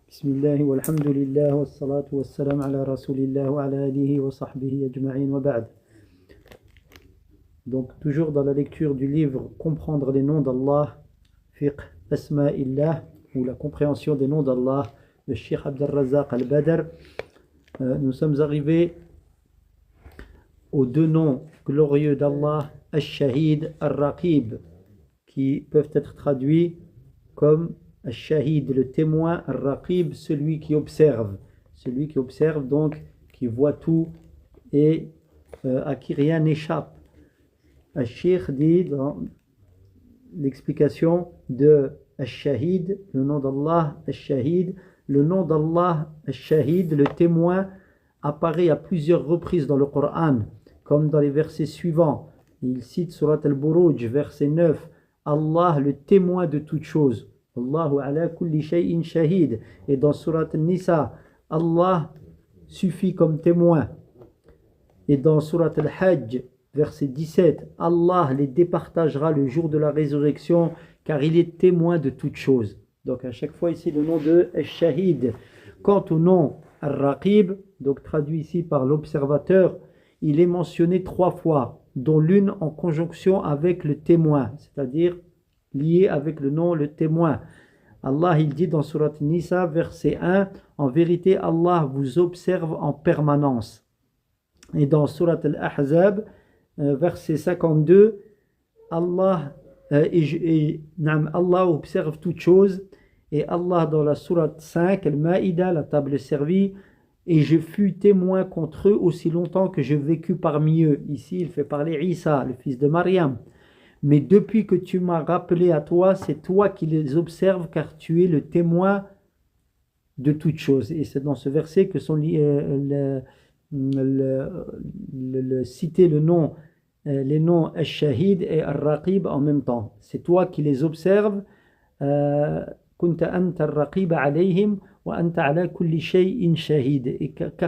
Bismillah walhamdulillah wassalatu wassalam ala rasulillah wa ala alihi wa sahbihi ajma'in wa ba'd. Donc toujours dans la lecture du livre Comprendre les noms d'Allah, Fiqh Asma'illah, ou la compréhension des noms d'Allah, de Cheikh Abdel Razak al-Badr, nous sommes arrivés aux deux noms glorieux d'Allah, Al-Shahid, Al-Raqib, qui peuvent être traduits comme Al-Shahid, le témoin, Al-Raqib, celui qui observe, donc qui voit tout et à qui rien n'échappe. Al-Sheikh dit dans l'explication de Al-Shahid, le nom d'Allah, Al-Shahid, le nom d'Allah, Al-Shahid, le témoin, apparaît à plusieurs reprises dans le Coran, comme dans les versets suivants. Il cite Surat Al-Buruj, verset 9, Allah, le témoin de toutes choses. Allahu ala kulli shay'in shahid. Et dans Surat Al-Nisa, Allah suffit comme témoin. Et dans Surat Al-Hajj, verset 17, Allah les départagera le jour de la résurrection, car il est témoin de toutes choses. Donc à chaque fois ici le nom de Al-Shahid. Quant au nom Al-Raqib, donc traduit ici par l'observateur, il est mentionné 3 fois, dont l'une en conjonction avec le témoin, c'est-à-dire lié avec le nom le témoin. Allah il dit dans Surat Nisa, verset 1, en vérité Allah vous observe en permanence. Et dans Surat Al-Ahzab, verset 52, Allah observe toutes choses. Et Allah dans la Sourate 5, Al-Maïda, la table servie, et je fus témoin contre eux aussi longtemps que je vécus parmi eux. Ici, il fait parler Isa, le fils de Mariam. Mais depuis que tu m'as rappelé à toi, c'est toi qui les observes, car tu es le témoin de toutes choses. Et c'est dans ce verset que sont cités les noms Al-Shahid et Al-Raqib en même temps. C'est toi qui les observes. Car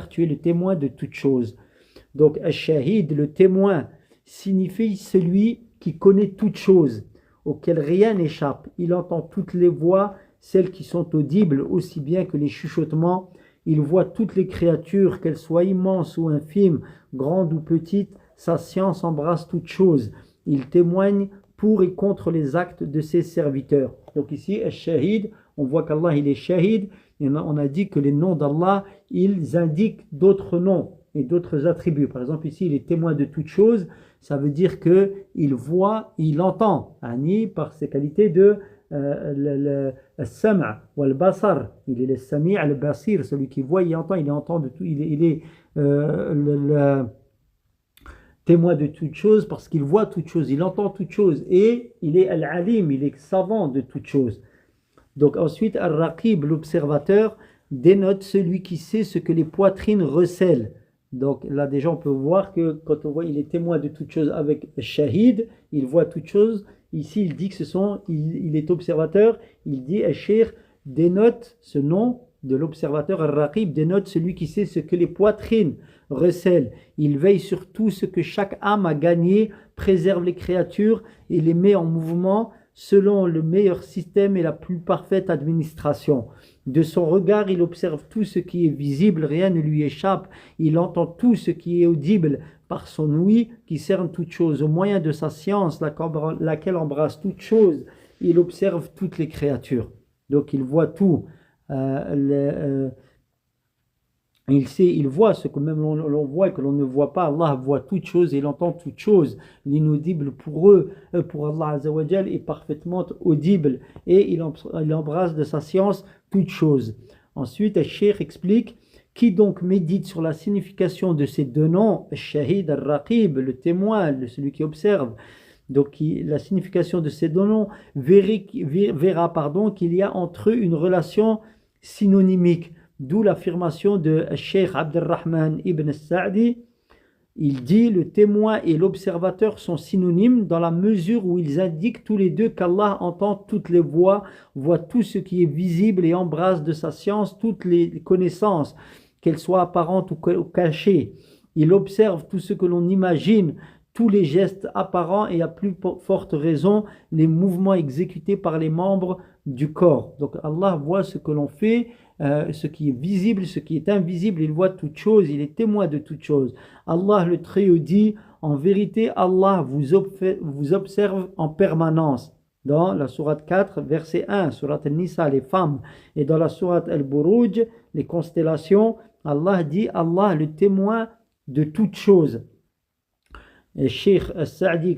tu es le témoin de toutes choses. Donc Al-Shahid, le témoin, signifie celui qui connaît toutes choses, auquel rien n'échappe. Il entend toutes les voix, celles qui sont audibles aussi bien que les chuchotements. Il voit toutes les créatures, qu'elles soient immenses ou infimes, grandes ou petites. Sa science embrasse toutes choses. Il témoigne pour et contre les actes de ses serviteurs. Donc ici, Al-Shahid, on voit qu'Allah il est Shahid, et on a dit que les noms d'Allah, ils indiquent d'autres noms et d'autres attributs. Par exemple ici, il est témoin de toutes choses, ça veut dire qu'il voit, il entend, par ses qualités de Al-Sam' ou Al-Basar. Il est le Sami' Al-Basir, celui qui voit, il entend de tout, il est témoin de toutes choses parce qu'il voit toutes choses, il entend toutes choses et il est Al-Alim, il est savant de toutes choses. Donc ensuite, Al-Raqib, l'observateur, dénote celui qui sait ce que les poitrines recèlent. Donc là déjà on peut voir que quand on voit il est témoin de toutes choses avec Shahid, il voit toutes choses. Ici il dit que il est observateur, il dit Al-Sheikh dénote ce nom de l'observateur Al-Raqib, dénote celui qui sait ce que les poitrines recèlent. Il veille sur tout ce que chaque âme a gagné, préserve les créatures et les met en mouvement selon le meilleur système et la plus parfaite administration. De son regard, il observe tout ce qui est visible, rien ne lui échappe. Il entend tout ce qui est audible par son ouïe qui cerne toutes choses. Au moyen de sa science, laquelle embrasse toutes choses, il observe toutes les créatures. Donc il voit tout. Il voit ce que même l'on voit et que l'on ne voit pas. Allah voit toutes choses et il entend toutes choses. L'inaudible pour Allah Azza wa Jal est parfaitement audible et il embrasse de sa science toutes choses. Ensuite, Al-Sheikh explique qui donc médite sur la signification de ces deux noms, Al-Shahid, Al-Raqib, le témoin, celui qui observe. Donc la signification de ces deux noms verra qu'il y a entre eux une relation synonymique. D'où l'affirmation de Cheikh Abdelrahman ibn Sa'di. Il dit le témoin et l'observateur sont synonymes dans la mesure où ils indiquent tous les deux qu'Allah entend toutes les voix, voit tout ce qui est visible et embrasse de sa science toutes les connaissances, qu'elles soient apparentes ou cachées. Il observe tout ce que l'on imagine, tous les gestes apparents et à plus forte raison les mouvements exécutés par les membres du corps. Donc Allah voit ce que l'on fait, ce qui est visible, ce qui est invisible, il voit toute chose, il est témoin de toute chose. Allah le Très-Haut dit, en vérité, Allah vous observe en permanence. Dans la sourate 4, verset 1, sourate Al-Nisa, les femmes, et dans la sourate Al-Buruj, les constellations, Allah dit, Allah le témoin de toute chose. Et Cheikh As-Sa'di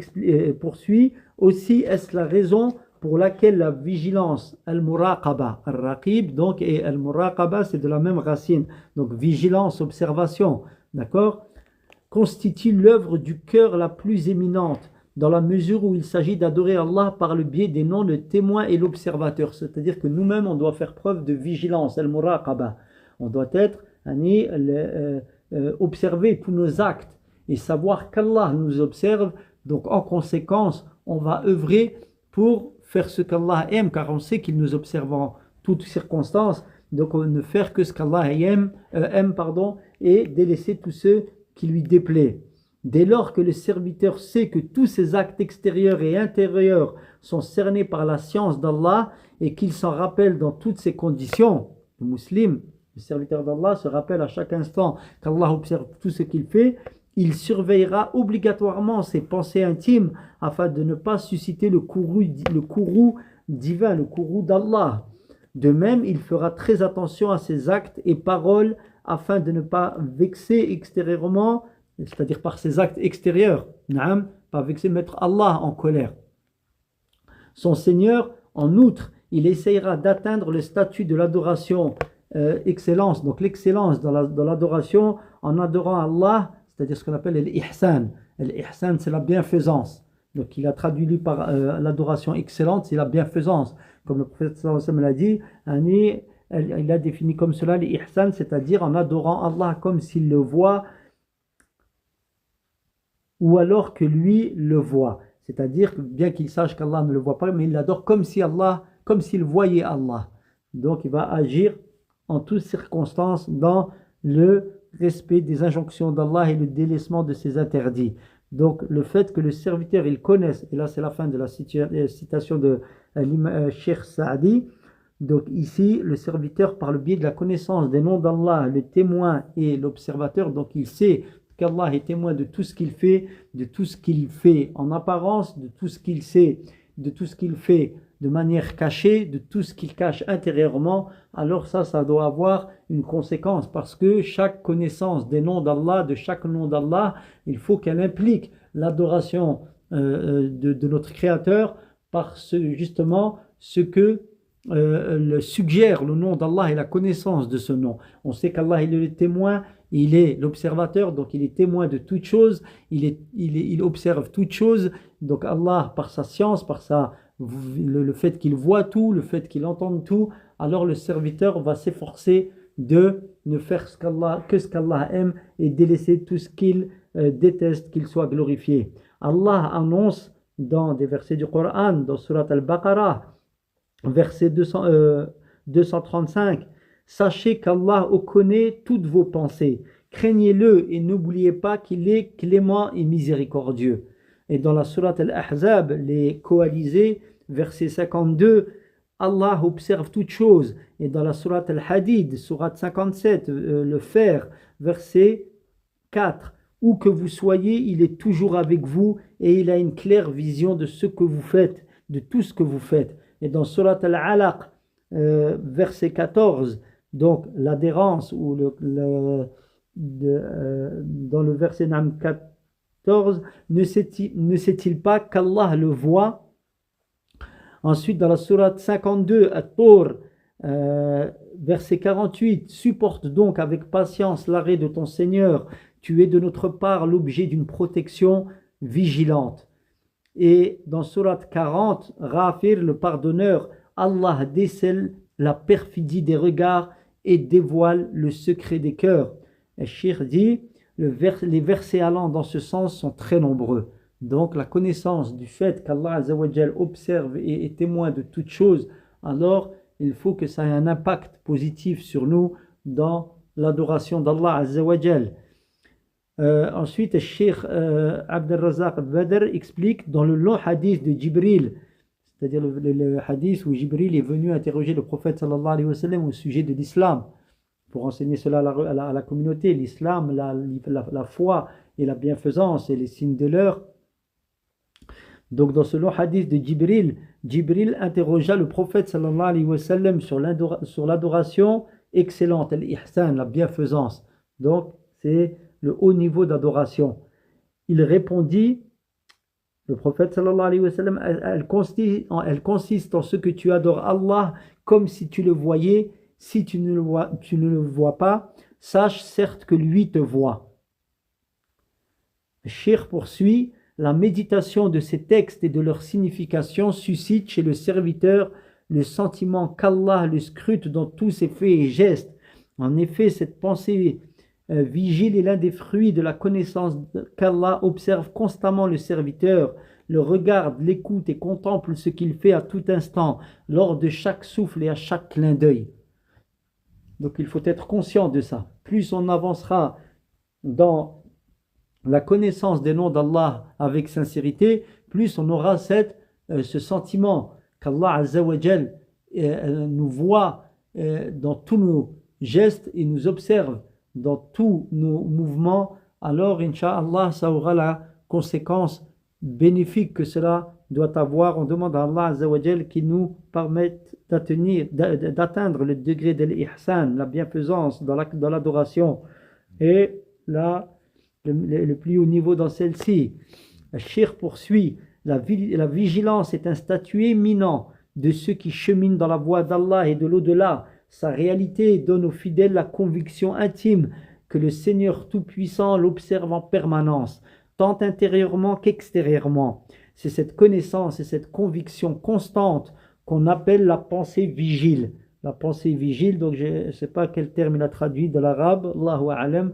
poursuit, aussi est-ce la raison pour laquelle la vigilance, al-muraqaba, al-raqib, donc, et al-muraqaba, c'est de la même racine, donc vigilance, observation, d'accord, constitue l'œuvre du cœur la plus éminente, dans la mesure où il s'agit d'adorer Allah par le biais des noms le témoin et l'observateur, c'est-à-dire que nous-mêmes, on doit faire preuve de vigilance, al-muraqaba, on doit être, observer tous nos actes, et savoir qu'Allah nous observe, donc en conséquence, on va œuvrer pour faire ce qu'Allah aime, car on sait qu'il nous observe en toutes circonstances, donc on ne faire que ce qu'Allah aime, et délaisser tous ceux qui lui déplaît. Dès lors que le serviteur sait que tous ses actes extérieurs et intérieurs sont cernés par la science d'Allah et qu'il s'en rappelle dans toutes ses conditions, le musulman, le serviteur d'Allah se rappelle à chaque instant qu'Allah observe tout ce qu'il fait, il surveillera obligatoirement ses pensées intimes afin de ne pas susciter le courroux divin, le courroux d'Allah. De même, il fera très attention à ses actes et paroles afin de ne pas vexer extérieurement, c'est-à-dire par ses actes extérieurs, pas vexer, mettre Allah en colère. Son Seigneur, en outre, il essayera d'atteindre le statut de l'adoration, excellence, donc l'excellence dans l'adoration en adorant Allah, c'est-à-dire ce qu'on appelle l'ihsan. L'ihsan, c'est la bienfaisance. Donc il a traduit par l'adoration excellente, c'est la bienfaisance. Comme le prophète sallallahu alayhi wa sallam l'a dit, il a défini comme cela l'ihsan, c'est-à-dire en adorant Allah comme s'il le voit ou alors que lui le voit. C'est-à-dire que bien qu'il sache qu'Allah ne le voit pas, mais il l'adore comme s'il voyait Allah. Donc il va agir en toutes circonstances dans le respect des injonctions d'Allah et le délaissement de ses interdits. Donc le fait que le serviteur il connaisse, et là c'est la fin de la citation de Cheikh Saadi, donc ici le serviteur par le biais de la connaissance des noms d'Allah, le témoin et l'observateur, donc il sait qu'Allah est témoin de tout ce qu'il fait, de tout ce qu'il fait en apparence, de tout ce qu'il sait, de tout ce qu'il fait de manière cachée, de tout ce qu'il cache intérieurement, alors ça doit avoir une conséquence, parce que chaque connaissance des noms d'Allah, de chaque nom d'Allah, il faut qu'elle implique l'adoration de notre Créateur par justement ce que le suggère le nom d'Allah et la connaissance de ce nom. On sait qu'Allah il est le témoin, il est l'observateur, donc il est témoin de toute chose, il observe toute chose, donc Allah par sa science, par le fait qu'il voit tout, le fait qu'il entend tout, alors le serviteur va s'efforcer de ne faire que ce qu'Allah aime et délaisser tout ce qu'il déteste, qu'il soit glorifié. Allah annonce dans des versets du Coran, dans Surat Al-Baqarah, verset 235, sachez qu'Allah connaît toutes vos pensées, craignez-le et n'oubliez pas qu'il est clément et miséricordieux. Et dans la sourate Al-Ahzab, les coalisés, verset 52, Allah observe toutes choses. Et dans la sourate Al-Hadid, sourate 57, le fer, verset 4, où que vous soyez, il est toujours avec vous et il a une claire vision de ce que vous faites, de tout ce que vous faites. Et dans sourate Al-Alaq, verset 14, donc l'adhérence, ou dans le verset 14, ne sait-il pas qu'Allah le voit? Ensuite, dans la sourate 52, At-Tur, verset 48, supporte donc avec patience l'arrêt de ton Seigneur, tu es de notre part l'objet d'une protection vigilante. Et dans sourate 40, Ghafir, le pardonneur, Allah décèle la perfidie des regards et dévoile le secret des cœurs. Et Cheikh dit, les versets allant dans ce sens sont très nombreux. Donc la connaissance du fait qu'Allah Azzawajal observe et est témoin de toutes choses, alors il faut que ça ait un impact positif sur nous dans l'adoration d'Allah Azzawajal. Ensuite, le Cheikh Abd al-Razaq Badr explique dans le long hadith de Jibril, c'est-à-dire le hadith où Jibril est venu interroger le prophète sallallahu alayhi wa sallam au sujet de l'islam, pour enseigner cela à la communauté, l'islam, la foi et la bienfaisance et les signes de l'heure. Donc dans ce long hadith de Jibril interrogea le prophète sallallahu alayhi wa sallam sur l'adoration excellente, l'ihsan, la bienfaisance. Donc c'est le haut niveau d'adoration. Il répondit, le prophète sallallahu alayhi wa sallam, elle consiste en ce que tu adores Allah comme si tu le voyais. Si tu ne le vois pas, sache certes que lui te voit. Le cheikh poursuit, la méditation de ces textes et de leur signification suscite chez le serviteur le sentiment qu'Allah le scrute dans tous ses faits et gestes. En effet, cette pensée vigile est l'un des fruits de la connaissance qu'Allah observe constamment le serviteur, le regarde, l'écoute et contemple ce qu'il fait à tout instant, lors de chaque souffle et à chaque clin d'œil. Donc il faut être conscient de ça. Plus on avancera dans la connaissance des noms d'Allah avec sincérité, plus on aura ce sentiment qu'Allah Azza wa Jal nous voit dans tous nos gestes et nous observe dans tous nos mouvements. Alors Inch'Allah, ça aura la conséquence bénéfique que cela doit avoir. On demande à Allah Azza wa Jal qu'il nous permette d'atteindre le degré de l'ihsan, la bienfaisance dans l'adoration et le plus haut niveau dans celle-ci. Le cheikh poursuit, la vigilance est un statut éminent de ceux qui cheminent dans la voie d'Allah et de l'au-delà. Sa réalité donne aux fidèles la conviction intime que le Seigneur Tout-Puissant l'observe en permanence, tant intérieurement qu'extérieurement. C'est cette connaissance et cette conviction constante qu'on appelle la pensée vigile. La pensée vigile, donc je ne sais pas quel terme il a traduit de l'arabe, Allahu a'lam.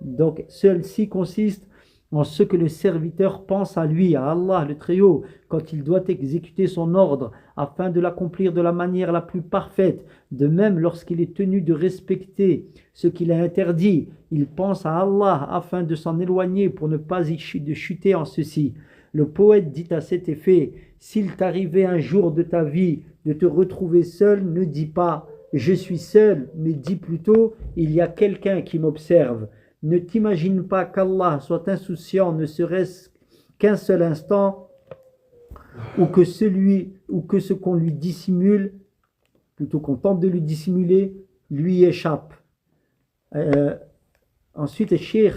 Donc celle-ci consiste en ce que le serviteur pense à lui, à Allah le Très-Haut, quand il doit exécuter son ordre, afin de l'accomplir de la manière la plus parfaite. De même, lorsqu'il est tenu de respecter ce qu'il a interdit, il pense à Allah afin de s'en éloigner pour ne pas chuter en ceci. Le poète dit à cet effet, s'il t'arrivait un jour de ta vie de te retrouver seul, ne dis pas « je suis seul », mais dis plutôt « il y a quelqu'un qui m'observe ». Ne t'imagine pas qu'Allah soit insouciant, ne serait-ce qu'un seul instant, ou que ce qu'on lui dissimule, plutôt qu'on tente de lui dissimuler, lui échappe. Ensuite, le cheikh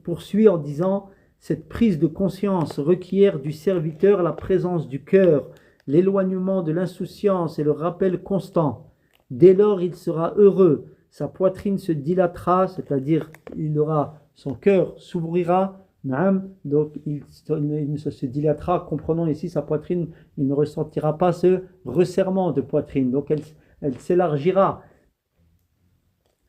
poursuit en disant, cette prise de conscience requiert du serviteur la présence du cœur, l'éloignement de l'insouciance et le rappel constant. Dès lors, il sera heureux. Sa poitrine se dilatera, c'est-à-dire son cœur s'ouvrira, donc il se dilatera, comprenons ici sa poitrine, il ne ressentira pas ce resserrement de poitrine, donc elle s'élargira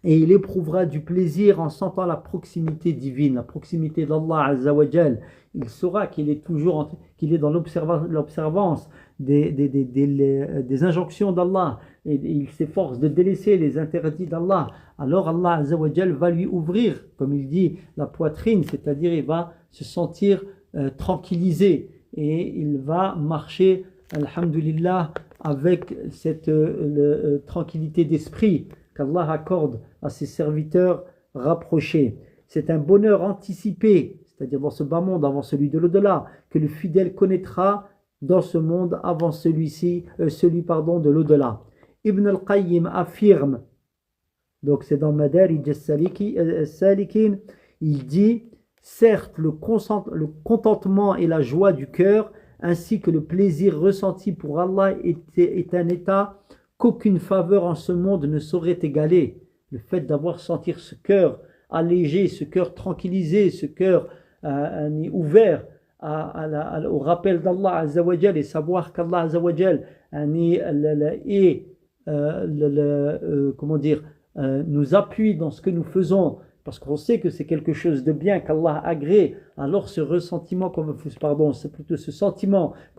et il éprouvera du plaisir en sentant la proximité divine, la proximité d'Allah Azza wa Jal. Il saura qu'il est dans l'observance des injonctions d'Allah et il s'efforce de délaisser les interdits d'Allah. Alors Allah Azza wa Jal va lui ouvrir, comme il dit, la poitrine, c'est-à-dire il va se sentir tranquillisé et il va marcher, alhamdulillah, avec cette tranquillité d'esprit qu'Allah accorde à ses serviteurs rapprochés. C'est un bonheur anticipé, c'est-à-dire dans ce bas monde, avant celui de l'au-delà, que le fidèle connaîtra dans ce monde avant celui de l'au-delà. Ibn al-Qayyim affirme, donc c'est dans Madarij al-Salikin, il dit, certes le contentement et la joie du cœur, ainsi que le plaisir ressenti pour Allah est un état qu'aucune faveur en ce monde ne saurait égaler. Le fait d'avoir sentir ce cœur allégé, ce cœur tranquillisé, ce cœur ouvert au rappel d'Allah Azza wa Jal et savoir qu'Allah Azza wa Jal nous appuie dans ce que nous faisons parce qu'on sait que c'est quelque chose de bien qu'Allah agrée, alors ce sentiment que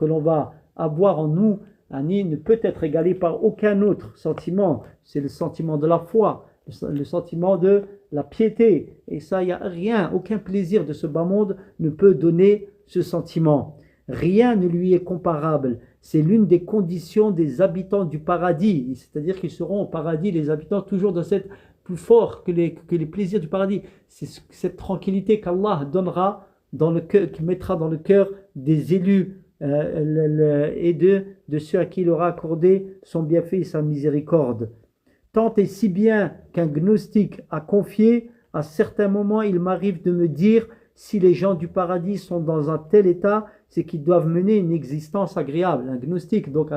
l'on va avoir en nous ne peut être égalé par aucun autre sentiment. C'est le sentiment de la foi, le sentiment de la piété. Et ça, il n'y a rien, aucun plaisir de ce bas monde ne peut donner ce sentiment. Rien ne lui est comparable. c'est l'une des conditions des habitants du paradis. C'est-à-dire qu'ils seront au paradis, les habitants, toujours dans cette plus fort que les plaisirs du paradis. C'est cette tranquillité qu'Allah donnera dans le cœur, qui mettra dans le cœur des élus et de ceux à qui il aura accordé son bienfait et sa miséricorde. Tant et si bien qu'un gnostique a confié, à certains moments, il m'arrive de me dire, si les gens du paradis sont dans un tel état, c'est qu'ils doivent mener une existence agréable. Un gnostique, donc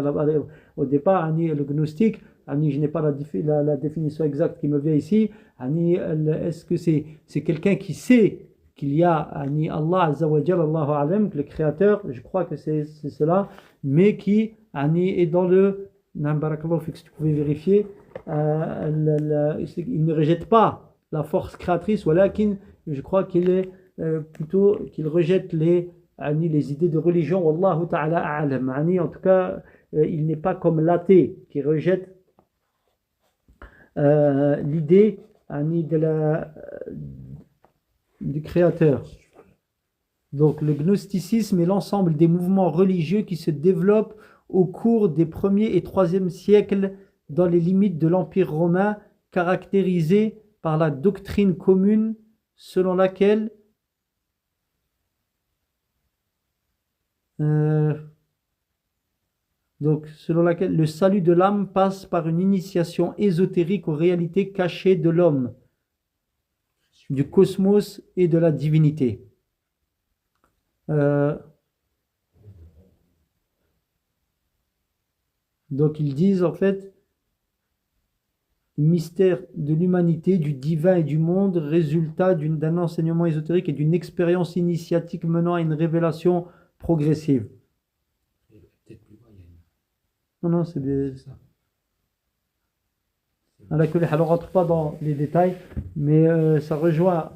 au départ, le gnostique, je n'ai pas la définition exacte qui me vient ici, est-ce que c'est quelqu'un qui sait qu'il y a Allah Azza wa Jalla, Allahu A'lam, le créateur, je crois que c'est cela, mais qui est dans le, si tu pouvais vérifier, il ne rejette pas la force créatrice, je crois qu'il est plutôt qu'il rejette les idées de religion, Wallahu ta'ala a'lam. En tout cas, il n'est pas comme l'athée qui rejette l'idée du créateur. Donc le gnosticisme est l'ensemble des mouvements religieux qui se développent au cours des 1er et 3e siècles dans les limites de l'Empire romain, caractérisés par la doctrine commune selon laquelle le salut de l'âme passe par une initiation ésotérique aux réalités cachées de l'homme, du cosmos et de la divinité. Donc ils disent en fait mystère de l'humanité, du divin et du monde, résultat d'un enseignement ésotérique et d'une expérience initiatique menant à une révélation progressive. Non, c'est ça. On ne rentre pas dans les détails, mais ça rejoint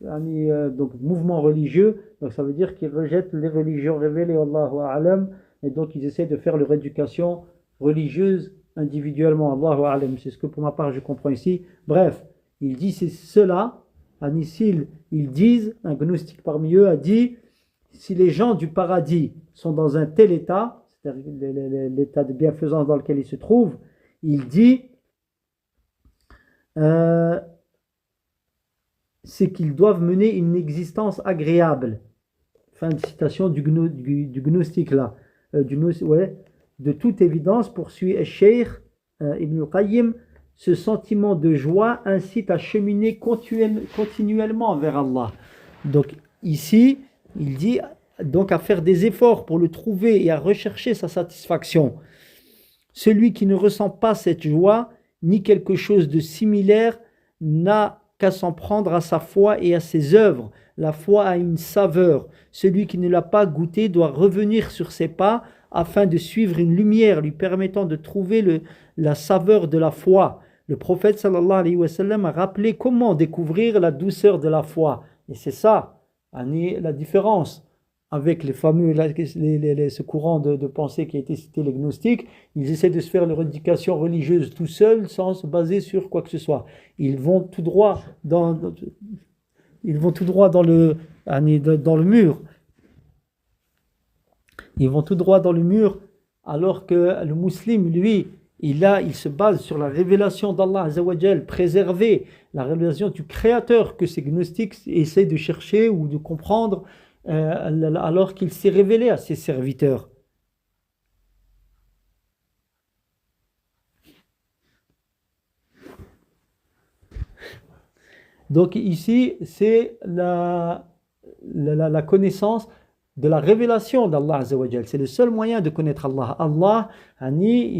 donc mouvement religieux, donc ça veut dire qu'ils rejettent les religions révélées, Allahu A'lam, et donc ils essaient de faire leur éducation religieuse individuellement, Allahu A'lam. C'est ce que pour ma part je comprends ici. Bref, il dit c'est cela, ils disent, un gnostique parmi eux a dit, si les gens du paradis sont dans un tel état, c'est-à-dire l'état de bienfaisance dans lequel ils se trouvent, il dit c'est qu'ils doivent mener une existence agréable. Fin de citation du gnostique là. De toute évidence, poursuit Cheikh Ibn al-Qayyim, ce sentiment de joie incite à cheminer continuellement vers Allah. Donc ici, il dit donc à faire des efforts pour le trouver et à rechercher sa satisfaction. Celui qui ne ressent pas cette joie, ni quelque chose de similaire, n'a qu'à s'en prendre à sa foi et à ses œuvres. La foi a une saveur. Celui qui ne l'a pas goûté doit revenir sur ses pas afin de suivre une lumière lui permettant de trouver la saveur de la foi. Le prophète sallallahu alayhi wa sallam a rappelé comment découvrir la douceur de la foi. Et c'est ça, la différence avec les fameux, ce courant de pensée qui a été cité, les gnostiques. Ils essaient de se faire leur éducation religieuse tout seuls sans se baser sur quoi que ce soit. Ils vont tout droit dans le mur. Ils vont tout droit dans le mur, alors que le musulman, lui, il se base sur la révélation d'Allah Azza wa Jal, préserver la révélation du Créateur que ces gnostiques essaient de chercher ou de comprendre, alors qu'il s'est révélé à ses serviteurs. Donc ici, c'est la connaissance de la révélation d'Allah Azza wa Jal. C'est le seul moyen de connaître Allah. Allah,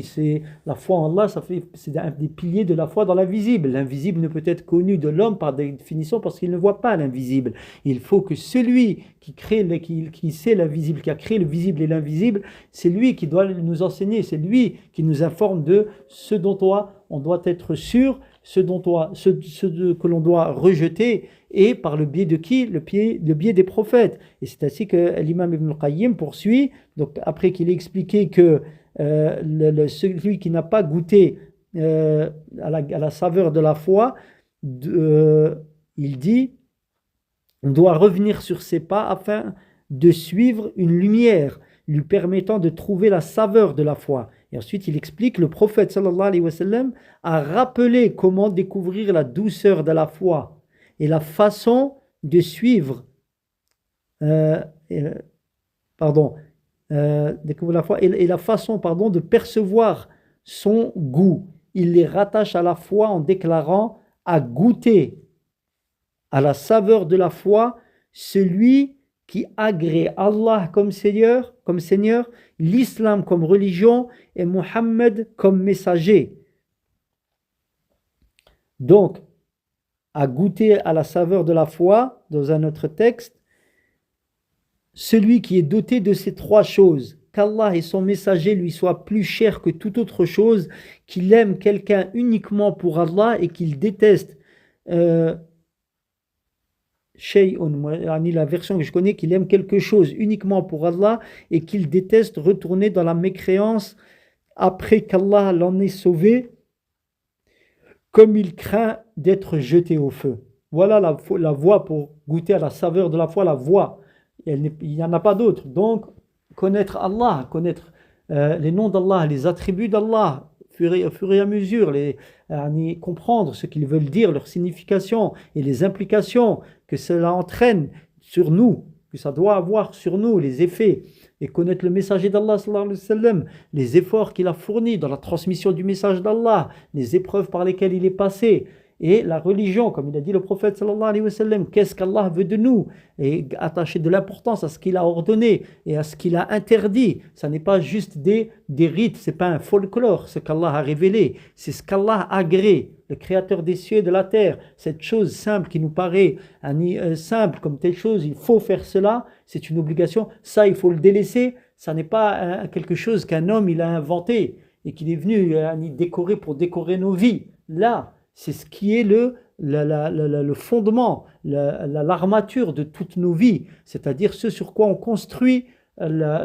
c'est la foi en Allah, c'est un des piliers de la foi dans l'invisible. L'invisible ne peut être connu de l'homme par définition parce qu'il ne voit pas l'invisible. Il faut que celui qui sait l'invisible, qui a créé le visible et l'invisible, c'est lui qui doit nous enseigner, c'est lui qui nous informe de ce dont on doit être sûr, ce que l'on doit rejeter, et par le biais de qui? Le biais des prophètes. Et c'est ainsi que l'imam Ibn al-Qayyim poursuit, donc après qu'il ait expliqué que celui qui n'a pas goûté à la saveur de la foi, il dit, on doit revenir sur ses pas afin de suivre une lumière lui permettant de trouver la saveur de la foi. Et ensuite, il explique, le prophète sallallahu alayhi wa sallam a rappelé comment découvrir la douceur de la foi et la façon de suivre, euh, euh, pardon, découvrir la foi et la façon, pardon, de percevoir son goût. Il les rattache à la foi en déclarant à goûter à la saveur de la foi celui qui agrée Allah comme Seigneur, l'islam comme religion et Mohammed comme messager. Donc, à goûter à la saveur de la foi, dans un autre texte, celui qui est doté de ces trois choses, qu'Allah et son messager lui soient plus chers que toute autre chose, qu'il aime quelqu'un uniquement pour Allah et qu'il déteste la version que je connais, qu'il aime quelque chose uniquement pour Allah et qu'il déteste retourner dans la mécréance après qu'Allah l'en ait sauvé, comme il craint d'être jeté au feu. Voilà la voie pour goûter à la saveur de la foi, la voie. Il n'y en a pas d'autre. Donc, connaître Allah, connaître les noms d'Allah, les attributs d'Allah, au fur et à mesure, comprendre ce qu'ils veulent dire, leur signification et les implications que cela entraîne sur nous, que ça doit avoir sur nous, les effets, et connaître le messager d'Allah, sallallahu alayhi wa sallam, les efforts qu'il a fournis dans la transmission du message d'Allah, les épreuves par lesquelles il est passé, et la religion, comme il a dit le prophète sallallahu alayhi wa sallam, qu'est-ce qu'Allah veut de nous, et attacher de l'importance à ce qu'il a ordonné et à ce qu'il a interdit. Ça n'est pas juste des rites, c'est pas un folklore ce qu'Allah a révélé, c'est ce qu'Allah a agréé, le créateur des cieux et de la terre. Cette chose simple qui nous paraît simple comme telle chose, il faut faire cela, c'est une obligation, ça il faut le délaisser, ça n'est pas quelque chose qu'un homme il a inventé et qu'il est venu décorer pour décorer nos vies. Là, c'est ce qui est le fondement, l'armature de toutes nos vies, c'est-à-dire ce sur quoi on construit le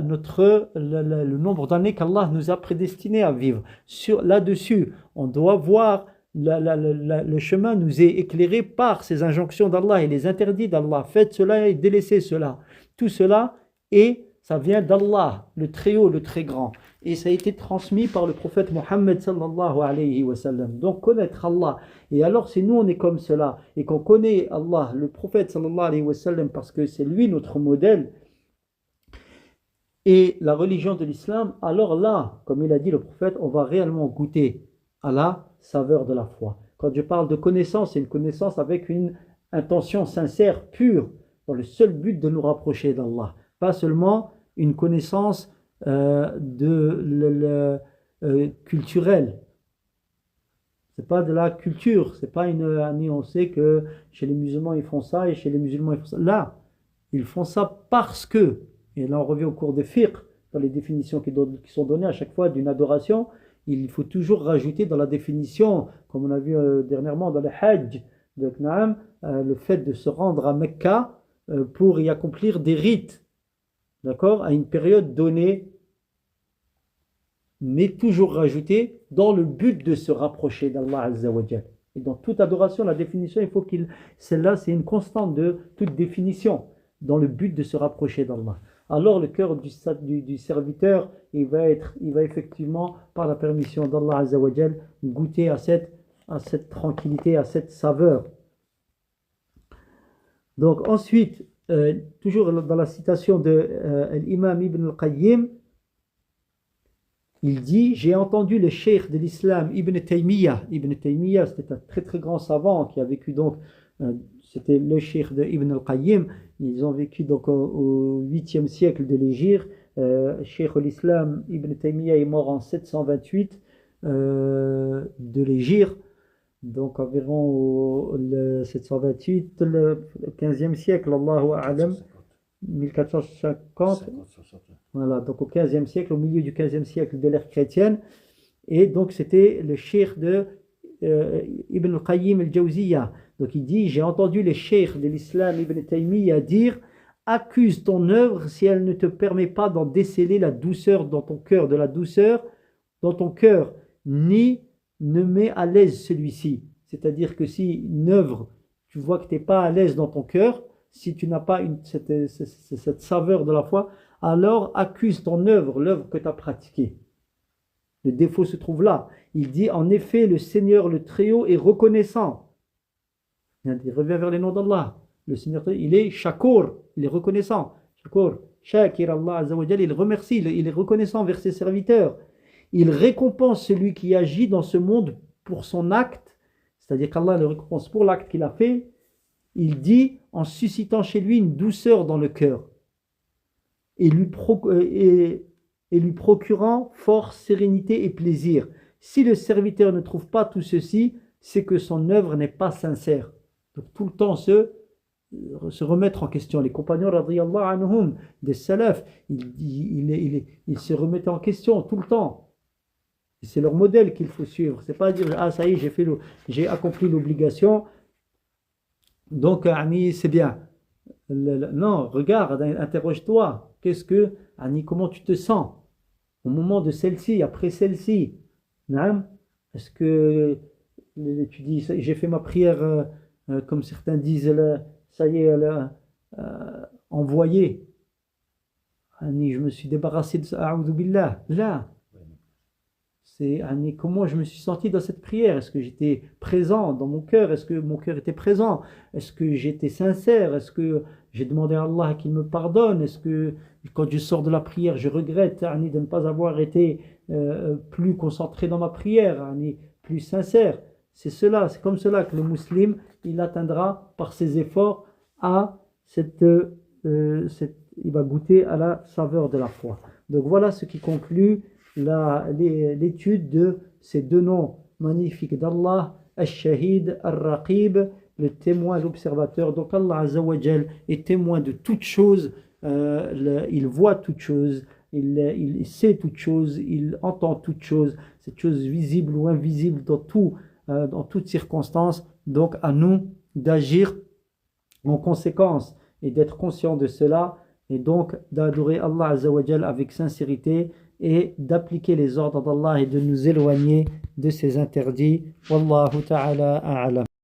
nombre d'années qu'Allah nous a prédestinés à vivre. Là-dessus, on doit voir le chemin nous est éclairé par ces injonctions d'Allah et les interdits d'Allah. Faites cela et délaissez cela. Tout cela, et ça vient d'Allah, le très haut, le très grand. Et ça a été transmis par le prophète Mohammed sallallahu alayhi wa sallam. Donc connaître Allah. Et alors si nous on est comme cela et qu'on connaît Allah, le prophète sallallahu alayhi wa sallam, parce que c'est lui notre modèle et la religion de l'islam, alors là, comme il a dit le prophète, on va réellement goûter à la saveur de la foi. Quand je parle de connaissance, c'est une connaissance avec une intention sincère, pure, dans le seul but de nous rapprocher d'Allah. Pas seulement une connaissance culturelle. C'est pas de la culture, c'est pas on sait que chez les musulmans ils font ça et chez les musulmans ils font ça. Là, ils font ça parce que, et là on revient au cours de fiqh, dans les définitions qui sont données à chaque fois d'une adoration, il faut toujours rajouter dans la définition, comme on a vu dernièrement dans le Hajj, le fait de se rendre à Mecca pour y accomplir des rites, d'accord, à une période donnée, mais toujours rajouté dans le but de se rapprocher d'Allah Azza wa Jal. Et dans toute adoration, la définition, il faut celle-là, c'est une constante de toute définition, dans le but de se rapprocher d'Allah. Alors le cœur du serviteur, il va effectivement, par la permission d'Allah Azza wa Jal, goûter à cette tranquillité, à cette saveur. Donc ensuite, toujours dans la citation de l'imam Ibn al-Qayyim, il dit, j'ai entendu le cheikh de l'islam Ibn Taymiyyah. Ibn Taymiyyah, c'était un très très grand savant qui a vécu donc, c'était le cheikh de Ibn al-Qayyim. Ils ont vécu donc au 8e siècle de l'Hégire. Cheikh l'islam Ibn Taymiyyah est mort en 728 de l'Hégire. Donc environ le 728, le 15e siècle, Allahu A'lam, 1450. Voilà, donc au 15e siècle, au milieu du 15e siècle de l'ère chrétienne. Et donc c'était le cheikh de Ibn al-Qayyim al-Jawziyya. Donc il dit, j'ai entendu le cheikh de l'islam Ibn Taymiyyah dire, accuse ton œuvre si elle ne te permet pas d'en déceler la douceur dans ton cœur, de la douceur dans ton cœur, ni ne met à l'aise celui-ci. C'est-à-dire que si une œuvre, tu vois que tu n'es pas à l'aise dans ton cœur, si tu n'as pas cette saveur de la foi, alors accuse ton œuvre, l'œuvre que tu as pratiquée. Le défaut se trouve là. Il dit, en effet, le Seigneur, le Très-Haut, est reconnaissant. Il revient vers les noms d'Allah. Le Seigneur, il est shakur, il est reconnaissant. Shakur, shakir Allah Azza wa Jal, il remercie, il est reconnaissant vers ses serviteurs. Il récompense celui qui agit dans ce monde pour son acte, c'est-à-dire qu'Allah le récompense pour l'acte qu'il a fait. Il dit, en suscitant chez lui une douceur dans le cœur et lui procurant force, sérénité et plaisir. Si le serviteur ne trouve pas tout ceci, c'est que son œuvre n'est pas sincère. Donc tout le temps se remettre en question. Les compagnons radiyallahu anhum, des salaf, ils se remettaient en question tout le temps. Et c'est leur modèle qu'il faut suivre. C'est pas dire, ah ça y est, j'ai accompli l'obligation, donc c'est bien. Non, regarde, interroge-toi. Comment tu te sens au moment de celle-ci, après celle-ci? Est-ce que tu dis, j'ai fait ma prière, comme certains disent, ça y est, envoyée. Je me suis débarrassé de ça. A'udhu billah. Là. C'est comment je me suis senti dans cette prière. Est-ce que j'étais présent dans mon cœur? Est-ce que mon cœur était présent? Est-ce que j'étais sincère? Est-ce que j'ai demandé à Allah qu'il me pardonne? Est-ce que quand je sors de la prière, je regrette de ne pas avoir été plus concentré dans ma prière, plus sincère? C'est comme cela que le musulman, il atteindra par ses efforts à il va goûter à la saveur de la foi. Donc voilà ce qui conclut l'étude de ces deux noms magnifiques d'Allah, Al-Shahid, Al-Raqib, le témoin, l'observateur. Donc Allah Azza wa Jal est témoin de toutes choses, il voit toutes choses, il sait toutes choses, il entend toutes choses, cette chose visible ou invisible dans toutes circonstances. Donc à nous d'agir en conséquence et d'être conscient de cela, et donc d'adorer Allah Azza wa Jal avec sincérité et d'appliquer les ordres d'Allah et de nous éloigner de ses interdits. Wallahu ta'ala a'lam.